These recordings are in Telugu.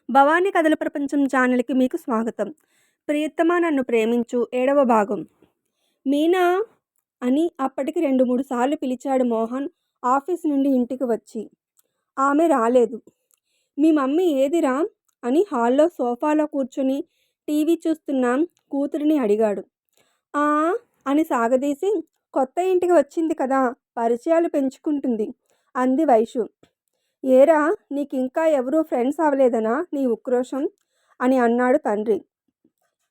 భవానీ కథల ప్రపంచం ఛానల్‌కి మీకు స్వాగతం. 'ప్రియతమా నన్ను ప్రేమించు' 7వ భాగం. మీనా అని అప్పటికి 2, 3 సార్లు పిలిచాడు మోహన్ ఆఫీస్ నుండి ఇంటికి వచ్చి. ఆమె రాలేదు. మీ మమ్మీ ఏదిరా అని హాల్‌లో సోఫాలో కూర్చుని టీవీ చూస్తున్న కూతురిని అడిగాడు. ఆ అని సాగదీసి, కొత్త ఇంటికి వచ్చింది కదా, పరిచయాలు పెంచుకుంటుంది అంది వైషు. ఏరా నీకింకా ఎవరూ ఫ్రెండ్స్ అవ్వలేదనా నీ ఉక్రోషం అని అన్నాడు తండ్రి.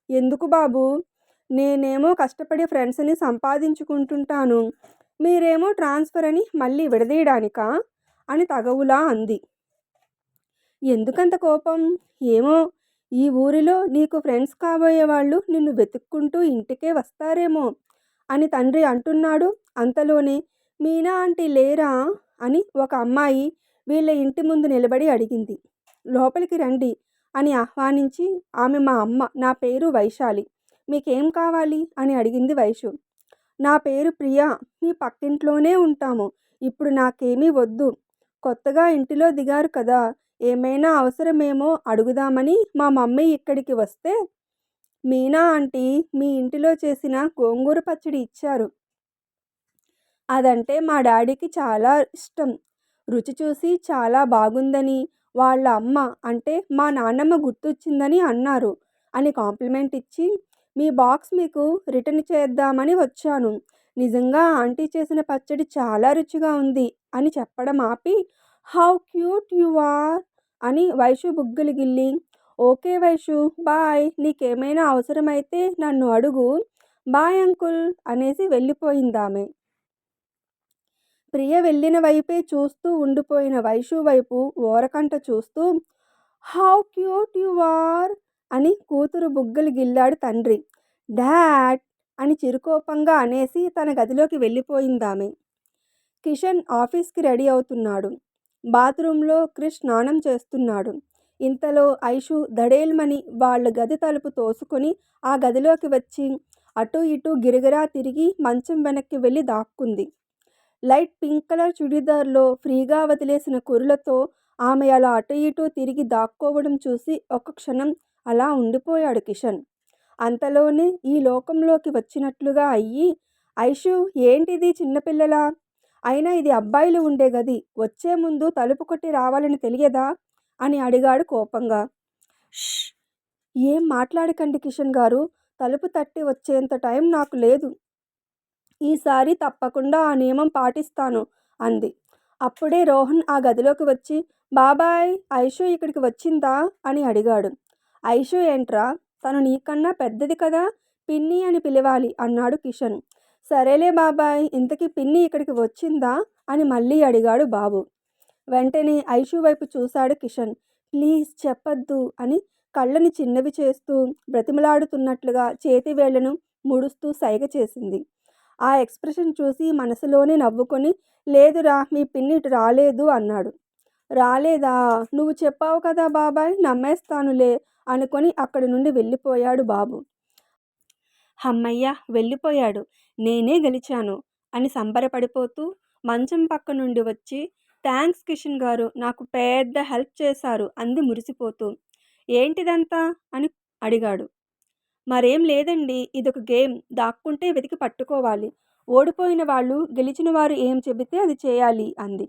ఎందుకు బాబూ, నేనేమో కష్టపడి ఫ్రెండ్స్ని సంపాదించుకుంటుంటాను, మీరేమో ట్రాన్స్ఫర్ అని మళ్ళీ విడదీయడానికా అని తగవులా అంది. ఎందుకంత కోపం? ఏమో, ఈ ఊరిలో నీకు ఫ్రెండ్స్ కాబోయే వాళ్ళు నిన్ను వెతుక్కుంటూ ఇంటికే వస్తారేమో అని తండ్రి అంటున్నాడు. అంతలోనే మీనా ఆంటీ లేరా అని ఒక అమ్మాయి వీళ్ళ ఇంటి ముందు నిలబడి అడిగింది. లోపలికి రండి అని ఆహ్వానించి, ఆమె మా అమ్మ, నా పేరు వైశాలి, మీకేం కావాలి అని అడిగింది వైషు. నా పేరు ప్రియా, మీ పక్కింట్లోనే ఉంటాము, ఇప్పుడు నాకేమీ వద్దు, కొత్తగా ఇంటిలో దిగారు కదా, ఏమైనా అవసరమేమో అడుగుదామని మా మమ్మీ ఇక్కడికి వస్తే మీనా ఆంటీ మీ ఇంటిలో చేసిన గోంగూర పచ్చడి ఇచ్చారు. అదంటే మా డాడీకి చాలా ఇష్టం. రుచి చూసి చాలా బాగుందని వాళ్ళ అమ్మ అంటే మా నాన్నమ్మ గుర్తొచ్చిందని అన్నారు అని కాంప్లిమెంట్ ఇచ్చి, మీ బాక్స్ మీకు రిటర్న్ చేద్దామని వచ్చాను. నిజంగా ఆంటీ చేసిన పచ్చడి చాలా రుచిగా ఉంది అని చెప్పడం ఆపి, హౌ క్యూట్ యు ఆర్ అని వైషు బుగ్గలు గిల్లి, ఓకే వైషు బాయ్, నీకేమైనా అవసరమైతే నన్ను అడుగు, బాయ్ అంకుల్ అనేసి వెళ్ళిపోయిందామె. ప్రియ వెళ్ళిన వైపే చూస్తూ ఉండిపోయిన వైషు వైపు ఓరకంట చూస్తూ, హౌ క్యూట్ యు ఆర్ అని కూతురు బుగ్గలు గిల్లాడు తండ్రి. డాడ్ అని చిరుకోపంగా అనేసి తన గదిలోకి వెళ్ళిపోయిందామె. కిషన్ ఆఫీస్కి రెడీ అవుతున్నాడు. బాత్రూంలో క్రిష్ స్నానం చేస్తున్నాడు. ఇంతలో ఐషు దడేల్మని వాళ్ళ గది తలుపు తోసుకొని ఆ గదిలోకి వచ్చి అటూ ఇటూ గిరగిరా తిరిగి మంచం వెనక్కి వెళ్ళి దాక్కుంది. లైట్ పింక్ కలర్ చుడీదార్లో ఫ్రీగా వదిలేసిన కురులతో ఆమె అలా అటు ఇటూ తిరిగి దాక్కోవడం చూసి ఒక్క క్షణం అలా ఉండిపోయాడు కిషన్. అంతలోనే ఈ లోకంలోకి వచ్చినట్లుగా అయ్యి, ఐషు ఏంటిది చిన్నపిల్లలా, అయినా ఇది అబ్బాయిలు ఉండే గది, వచ్చే ముందు తలుపు కొట్టి రావాలని తెలియదా అని అడిగాడు కోపంగా. ష్, ఏం మాట్లాడకండి కిషన్ గారు, తలుపు తట్టి వచ్చేంత టైం నాకు లేదు, ఈసారి తప్పకుండా ఆ నియమం పాటిస్తాను అంది. అప్పుడే రోహన్ ఆ గదిలోకి వచ్చి, బాబాయ్ ఐషు ఇక్కడికి వచ్చిందా అని అడిగాడు. ఐషు ఏంట్రా, తను నీకన్నా పెద్దది కదా, పిన్ని అని పిలవాలి అన్నాడు కిషన్. సరేలే బాబాయ్, ఇంతకీ పిన్ని ఇక్కడికి వచ్చిందా అని మళ్ళీ అడిగాడు బాబు. వెంటనే ఐషు వైపు చూశాడు కిషన్. ప్లీజ్ చెప్పద్దు అని కళ్ళని చిన్నవి చేస్తూ బ్రతిమలాడుతున్నట్లుగా చేతి వేళ్లను ముడుస్తూ సైగ చేసింది. ఆ ఎక్స్ప్రెషన్ చూసి మనసులోనే నవ్వుకొని, లేదురా మీ పిన్ని ఇటు రాలేదు అన్నాడు. రాలేదా, నువ్వు చెప్పావు కదా బాబాయ్, నమ్మేస్తానులే అనుకొని అక్కడి నుండి వెళ్ళిపోయాడు బాబు. హమ్మయ్య, వెళ్ళిపోయాడు, నేనే గెలిచాను అని సంబరపడిపోతూ మంచం పక్క నుండి వచ్చి, థ్యాంక్స్ కిషన్ గారు, నాకు పెద్ద హెల్ప్ చేశారు అంది మురిసిపోతూ. ఏంటిదంతా అని అడిగాడు. మరేం లేదండి, ఇదొక గేమ్, దాక్కుంటే వెతికి పట్టుకోవాలి, ఓడిపోయిన వాళ్ళు గెలిచిన వారు ఏం చెబితే అది చేయాలి అంది.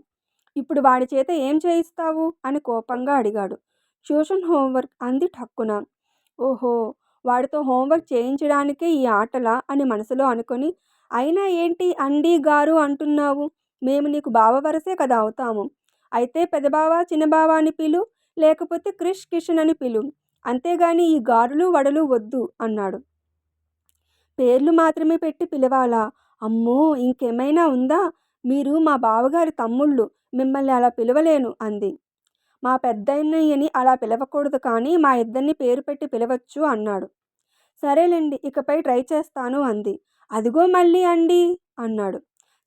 ఇప్పుడు వాడి చేత ఏం చేయిస్తావు అని కోపంగా అడిగాడు. ట్యూషన్ హోంవర్క్ అంది ఠక్కున. ఓహో, వాడితో హోంవర్క్ చేయించడానికే ఈ ఆటలా అని మనసులో అనుకొని, అయినా ఏంటి అండి గారు అంటున్నావు, మేము నీకు బావ వరసే కదా అవుతాము, అయితే పెదబావ చిన్నబావ అని పిలు, లేకపోతే క్రిష్ కిషన్ అని పిలు, అంతేగాని ఈ గారులు వడలు వద్దు అన్నాడు. పేర్లు మాత్రమే పెట్టి పిలవాలా? అమ్మో, ఇంకేమైనా ఉందా, మీరు మా బావగారి తమ్ముళ్ళు, మిమ్మల్ని అలా పిలవలేను అంది. మా పెద్దన్నయ్యని అలా పిలవకూడదు, కానీ మా ఇద్దరిని పేరు పెట్టి పిలవచ్చు అన్నాడు. సరేలేండి, ఇకపై ట్రై చేస్తాను అంది. అదిగో మళ్ళీ అండి అన్నాడు.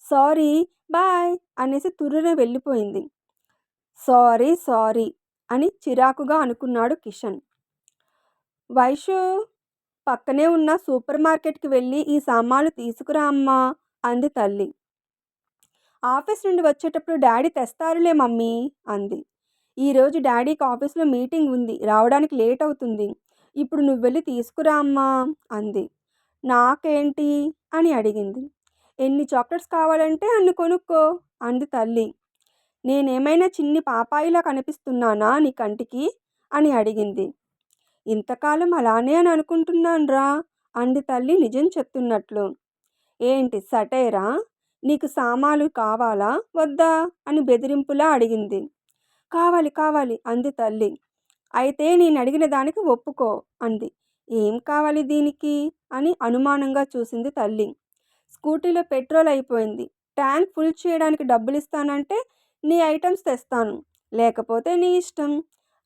సారీ బాయ్ అనేసి తుర్రున వెళ్ళిపోయింది. సారీ సారీ అని చిరాకుగా అనుకున్నాడు కిషన్. వైషు, పక్కనే ఉన్న సూపర్ మార్కెట్కి వెళ్ళి ఈ సామాన్లు తీసుకురా అమ్మా అంది తల్లి. ఆఫీస్ నుండి వచ్చేటప్పుడు డాడీ తెస్తారులే మమ్మీ అంది. ఈరోజు డాడీకి ఆఫీస్లో మీటింగ్ ఉంది, రావడానికి లేట్ అవుతుంది. ఇప్పుడు నువ్వు వెళ్ళి తీసుకురా అమ్మా అంది. నాకేంటి అని అడిగింది. ఎన్ని చాక్లెట్స్ కావాలంటే అన్ని కొనుక్కో అంది తల్లి. నేనేమైనా చిన్ని పాపాయిలా కనిపిస్తున్నానా నీ కంటికి అని అడిగింది. ఇంతకాలం అలానే అని అనుకుంటున్నాన్రా అంది తల్లి నిజం చెప్తున్నట్లు. ఏంటి సటైరా? నీకు సామాలు కావాలా వద్దా అని బెదిరింపులా అడిగింది. కావాలి కావాలి అంది తల్లి. అయితే నేను అడిగిన దానికి ఒప్పుకో అంది. ఏం కావాలి దీనికి అని అనుమానంగా చూసింది తల్లి. స్కూటీలో పెట్రోల్ అయిపోయింది, ట్యాంక్ ఫుల్ చేయడానికి డబ్బులు ఇస్తానంటే నీ ఐటమ్స్ తెస్తాను, లేకపోతే నీ ఇష్టం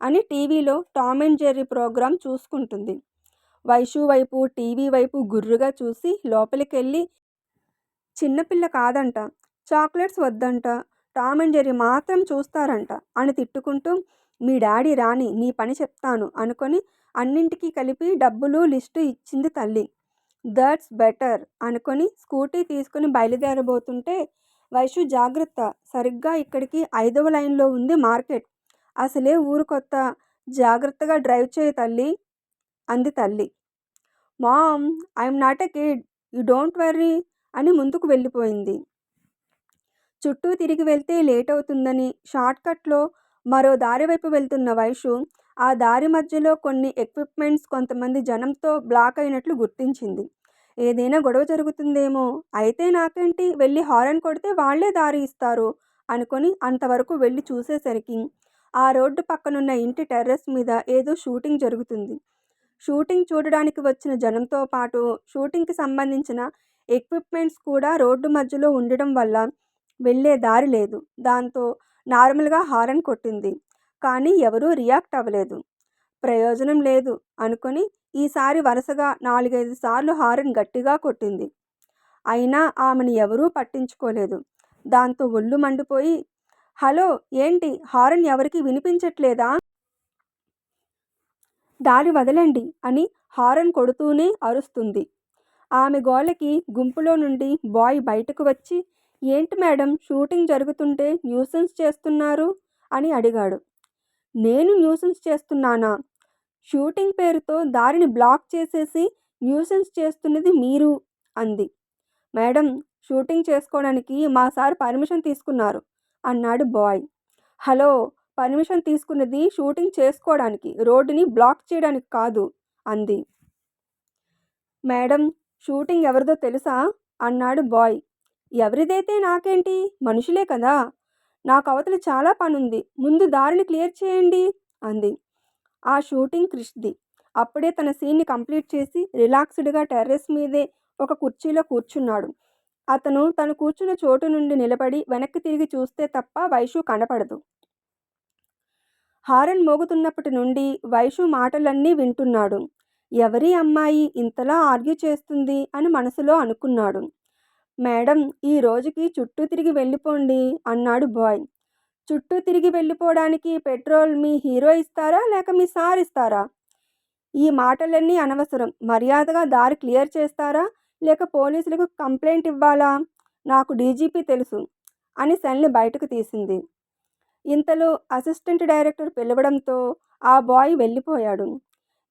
అని టీవీలో టామ్ అండ్ జెర్రీ ప్రోగ్రాం చూసుకుంటుంది. వైషు వైపు టీవీ వైపు గుర్రుగా చూసి లోపలికి వెళ్ళి చిన్నపిల్ల కాదంట, చాక్లెట్స్ వద్దంట, టామ్ అండ్ జెర్రీ మాత్రం చూస్తారంట అని తిట్టుకుంటూ మీ డాడీ రాని నీ పని చెప్తాను అనుకొని అన్నింటికీ కలిపి డబ్బులు లిస్టు ఇచ్చింది తల్లి. దట్స్ బెటర్ అనుకొని స్కూటీ తీసుకుని బయలుదేరబోతుంటే వైషు జాగ్రత్త, సరిగ్గా ఇక్కడికి 5వ లైన్లో ఉంది మార్కెట్, అసలే ఊరు కొత్త, జాగ్రత్తగా డ్రైవ్ చేయి తల్లి అంది తల్లి. Mom, I'm not a kid, you don't worry అని ముందుకు వెళ్ళిపోయింది. చుట్టూ తిరిగి వెళ్తే లేట్ అవుతుందని షార్ట్కట్లో మరో దారి వైపు వెళ్తున్న వైషు ఆ దారి మధ్యలో కొన్ని ఎక్విప్మెంట్స్ కొంతమంది జనంతో బ్లాక్ అయినట్లు గుర్తించింది. ఏదైనా గొడవ జరుగుతుందేమో, అయితే నాకేంటి, వెళ్ళి హారన్ కొడితే వాళ్లే దారి ఇస్తారు అనుకొని అంతవరకు వెళ్ళి చూసేసరికి ఆ రోడ్డు పక్కనున్న ఇంటి టెర్రస్ మీద ఏదో షూటింగ్ జరుగుతుంది. షూటింగ్ చూడడానికి వచ్చిన జనంతో పాటు షూటింగ్కి సంబంధించిన ఎక్విప్మెంట్స్ కూడా రోడ్డు మధ్యలో ఉండడం వల్ల వెళ్ళే దారి లేదు. దాంతో నార్మల్గా హారన్ కొట్టింది, కానీ ఎవరూ రియాక్ట్ అవ్వలేదు. ప్రయోజనం లేదు అనుకొని ఈసారి వరుసగా 4-5 సార్లు హారన్ గట్టిగా కొట్టింది. అయినా ఆమెను ఎవరూ పట్టించుకోలేదు. దాంతో ఒళ్ళు మండిపోయి, హలో ఏంటి, హారన్ ఎవరికి వినిపించట్లేదా, దారి వదలండి అని హారన్ కొడుతూనే అరుస్తుంది. ఆమె గోలకి గుంపులో నుండి బాయ్ బయటకు వచ్చి ఏంటి మేడం, షూటింగ్ జరుగుతుంటే న్యూసెన్స్ చేస్తున్నారు అని అడిగాడు. నేను న్యూసెన్స్ చేస్తున్నానా? షూటింగ్ పేరుతో దారిని బ్లాక్ చేసేసి న్యూసెన్స్ చేస్తున్నది మీరు అంది. మేడం, షూటింగ్ చేసుకోవడానికి మా సార్ పర్మిషన్ తీసుకున్నారు అన్నాడు బాయ్. హలో, పర్మిషన్ తీసుకున్నది షూటింగ్ చేసుకోవడానికి, రోడ్డుని బ్లాక్ చేయడానికి కాదు అంది. మేడం, షూటింగ్ ఎవరిదో తెలుసా అన్నాడు బాయ్. ఎవరిదైతే నాకేంటి, మనుషులే కదా, నాకు అవతల చాలా పనుంది, ముందు దారిని క్లియర్ చేయండి అంది. ఆ షూటింగ్ క్రిష్ది. అప్పుడే తన సీన్ని కంప్లీట్ చేసి రిలాక్స్డ్గా టెర్రస్ మీదే ఒక కుర్చీలో కూర్చున్నాడు. అతను తను కూర్చున్న చోటు నుండి నిలబడి వెనక్కి తిరిగి చూస్తే తప్ప వైషు కనపడదు. హారన్ మోగుతున్నప్పటి నుండి వైషు మాటలన్నీ వింటున్నాడు. ఎవరి అమ్మాయి ఇంతలా ఆర్గ్యూ చేస్తుంది అని మనసులో అనుకున్నాడు. మేడం, ఈ రోజుకి చుట్టూ తిరిగి వెళ్ళిపోండి అన్నాడు బాయ్. చుట్టూ తిరిగి వెళ్ళిపోవడానికి పెట్రోల్ మీ హీరో ఇస్తారా లేక మీ సార్ ఇస్తారా? ఈ మాటలన్నీ అనవసరం, మర్యాదగా దారి క్లియర్ చేస్తారా లేక పోలీసులకు కంప్లైంట్ ఇవ్వాలా? నాకు డీజీపీ తెలుసు అని సెల్ని బయటకు తీసింది. ఇంతలో అసిస్టెంట్ డైరెక్టర్ పిలవడంతో ఆ బాయ్ వెళ్ళిపోయాడు.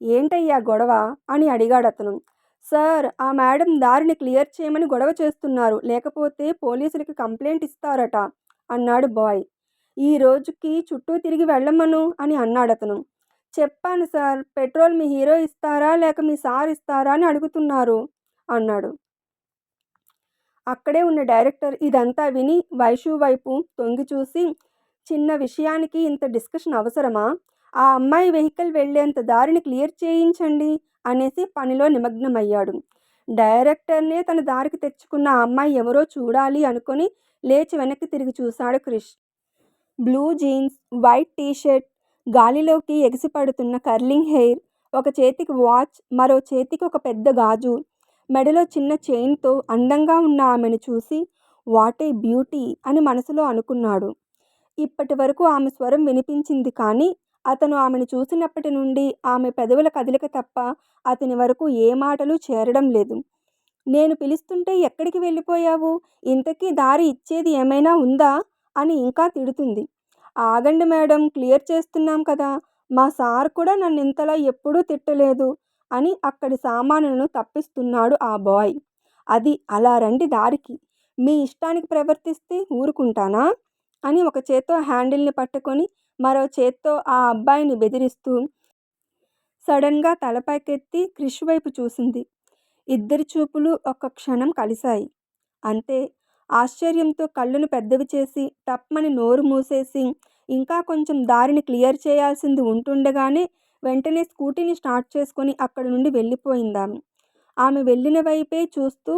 ఏంటయ్యా గొడవ అని అడిగాడు అతను. సార్, ఆ మేడం దారిని క్లియర్ చేయమని గొడవ చేస్తున్నారు, లేకపోతే పోలీసులకి కంప్లైంట్ ఇస్తారట అన్నాడు బాయ్. ఈ రోజుకి చుట్టూ తిరిగి వెళ్ళమను అని అన్నాడు అతను. చెప్పాను సార్, పెట్రోల్ మీ హీరో ఇస్తారా లేక మీ సార్ ఇస్తారా అని అడుగుతున్నారు అన్నాడు. అక్కడే ఉన్న డైరెక్టర్ ఇదంతా విని వైషు వైపు తొంగి చూసి, చిన్న విషయానికి ఇంత డిస్కషన్ అవసరమా, ఆ అమ్మాయి వెహికల్ వెళ్లేంత దారిని క్లియర్ చేయించండి అనేసి పనిలో నిమగ్నమయ్యాడు. డైరెక్టర్నే తన దారికి తెచ్చుకున్న ఆ అమ్మాయి ఎవరో చూడాలి అనుకొని లేచి వెనక్కి తిరిగి చూశాడు Krish. Blue jeans, white t shirt, గాలిలోకి ఎగిసిపడుతున్న కర్లింగ్ హెయిర్, ఒక చేతికి వాచ్, మరో చేతికి ఒక పెద్ద గాజు, మెడలో చిన్న చైన్తో అందంగా ఉన్న ఆమెను చూసి వాట్ ఏ బ్యూటీ అని మనసులో అనుకున్నాడు. ఇప్పటి వరకు ఆమె స్వరం వినిపించింది, కానీ అతను ఆమెను చూసినప్పటి నుండి ఆమె పెదవుల కదలిక తప్ప అతని వరకు ఏ మాటలు చేరడం లేదు. నేను పిలుస్తుంటే ఎక్కడికి వెళ్ళిపోయావు, ఇంతకీ దారి ఇచ్చేది ఏమైనా ఉందా అని ఇంకా తిడుతుంది. ఆగండి మేడం, క్లియర్ చేస్తున్నాం కదా, మా సార్ కూడా నన్ను ఇంతలా ఎప్పుడూ తిట్టలేదు అని అక్కడి సామానులను తప్పిస్తున్నాడు ఆ బాయ్. అది అలా రండి దారికి, మీ ఇష్టానికి ప్రవర్తిస్తే ఊరుకుంటానా అని ఒక చేత్తో హ్యాండిల్ని పట్టుకొని మరో చేత్తో ఆ అబ్బాయిని బెదిరిస్తూ సడన్గా తలపైకెత్తి క్రిష్ వైపు చూసింది. ఇద్దరి చూపులు ఒక్క క్షణం కలిశాయి. అంతే. ఆశ్చర్యంతో కళ్ళను పెద్దవి చేసి టప్మని నోరు మూసేసి ఇంకా కొంచెం దారిని క్లియర్ చేయాల్సింది ఉంటుండగానే వెంటనే స్కూటీని స్టార్ట్ చేసుకొని అక్కడి నుండి వెళ్ళిపోయిందామె. ఆమె వెళ్ళిన వైపే చూస్తూ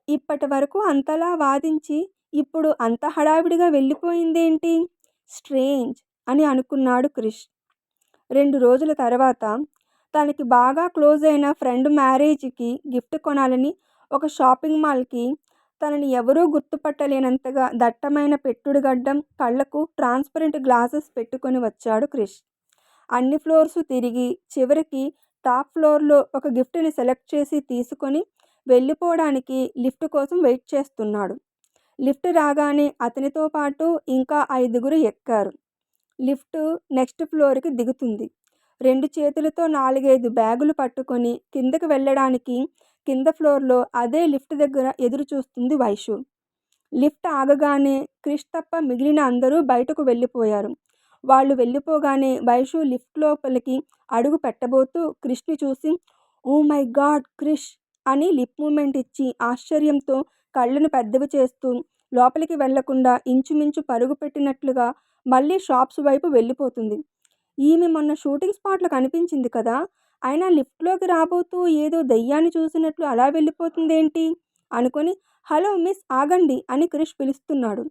ఇప్పటి వరకు అంతలా వాదించి ఇప్పుడు అంత హడావిడిగా వెళ్ళిపోయిందేంటి? స్ట్రేంజ్ అని అనుకున్నాడు క్రిష్. 2 రోజుల తర్వాత తనకి బాగా క్లోజ్ అయిన ఫ్రెండ్ మ్యారేజ్కి గిఫ్ట్ కొనాలని ఒక షాపింగ్ మాల్కి తనని ఎవరూ గుర్తుపట్టలేనంతగా దట్టమైన పెట్టుడు గడ్డం, కళ్ళకు ట్రాన్స్పరెంట్ గ్లాసెస్ పెట్టుకొని వచ్చాడు క్రిష్. అన్ని ఫ్లోర్సు తిరిగి చివరికి టాప్ ఫ్లోర్లో ఒక గిఫ్ట్ని సెలెక్ట్ చేసి తీసుకొని వెళ్ళిపోవడానికి లిఫ్ట్ కోసం వెయిట్ చేస్తున్నాడు. లిఫ్ట్ రాగానే అతనితో పాటు ఇంకా 5గురు ఎక్కారు. లిఫ్ట్ నెక్స్ట్ ఫ్లోర్కి దిగుతుంది. 2 చేతులతో 4-5 బ్యాగులు పట్టుకొని కిందకి వెళ్ళడానికి కింద ఫ్లోర్లో అదే లిఫ్ట్ దగ్గర ఎదురు చూస్తుంది వైషు. లిఫ్ట్ ఆగగానే క్రిష్ తప్ప మిగిలిన అందరూ బయటకు వెళ్ళిపోయారు. వాళ్ళు వెళ్ళిపోగానే వైషు లిఫ్ట్ లోపలికి అడుగు పెట్టబోతూ క్రిష్ని చూసి ఓ మై గాడ్ క్రిష్ అని లిప్ మూమెంట్ ఇచ్చి ఆశ్చర్యంతో కళ్ళను పెద్దవి చేస్తూ లోపలికి వెళ్లకుండా ఇంచుమించు పరుగు పెట్టినట్లుగా మళ్ళీ షాప్స్ వైపు వెళ్ళిపోతుంది. ఈమె మొన్న షూటింగ్ స్పాట్లో కనిపించింది కదా, అయినా లిఫ్ట్లోకి రాబోతూ ఏదో దెయ్యాన్ని చూసినట్లు అలా వెళ్ళిపోతుందేంటి అనుకొని హలో మిస్ ఆగండి అని క్రిష్ పిలుస్తున్నాడు.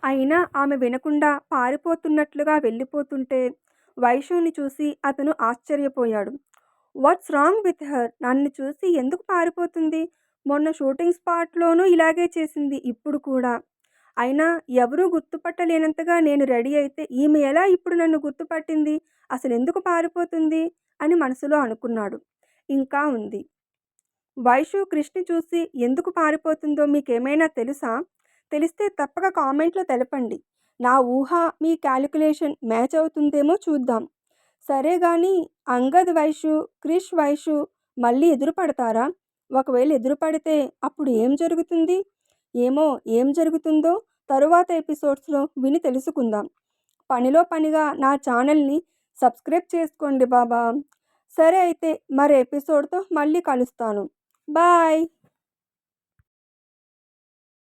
అయినా ఆమె వినకుండా పారిపోతున్నట్లుగా వెళ్ళిపోతుంటే వైషుని చూసి అతను ఆశ్చర్యపోయాడు. What's wrong with her? నన్ను చూసి ఎందుకు పారిపోతుంది? మొన్న షూటింగ్ స్పాట్లోనూ ఇలాగే చేసింది, ఇప్పుడు కూడా. అయినా ఎవరూ గుర్తుపట్టలేనంతగా నేను రెడీ అయితే ఈమె ఎలా ఇప్పుడు నన్ను గుర్తుపట్టింది? అసలు ఎందుకు పారిపోతుంది అని మనసులో అనుకున్నాడు. ఇంకా ఉంది. వైషు క్రిష్ని చూసి ఎందుకు పారిపోతుందో మీకేమైనా తెలుసా? తెలిస్తే తప్పక కామెంట్లో తెలపండి. నా ఊహ మీ క్యాలిక్యులేషన్ మ్యాచ్ అవుతుందేమో చూద్దాం. సరే గాని అంగద్ వైషు, క్రిష్ వైషు మళ్ళీ ఎదురుపడతారా? ఒకవేళ ఎదురుపడితే అప్పుడు ఏం జరుగుతుంది? ఏమో ఏం జరుగుతుందో తరువాత ఎపిసోడ్స్లో విని తెలుసుకుందాం. పనిలో పనిగా నా ఛానల్ని సబ్స్క్రైబ్ చేసుకోండి బాబా. సరే అయితే మరో ఎపిసోడ్తో మళ్ళీ కలుస్తాను. బాయ్.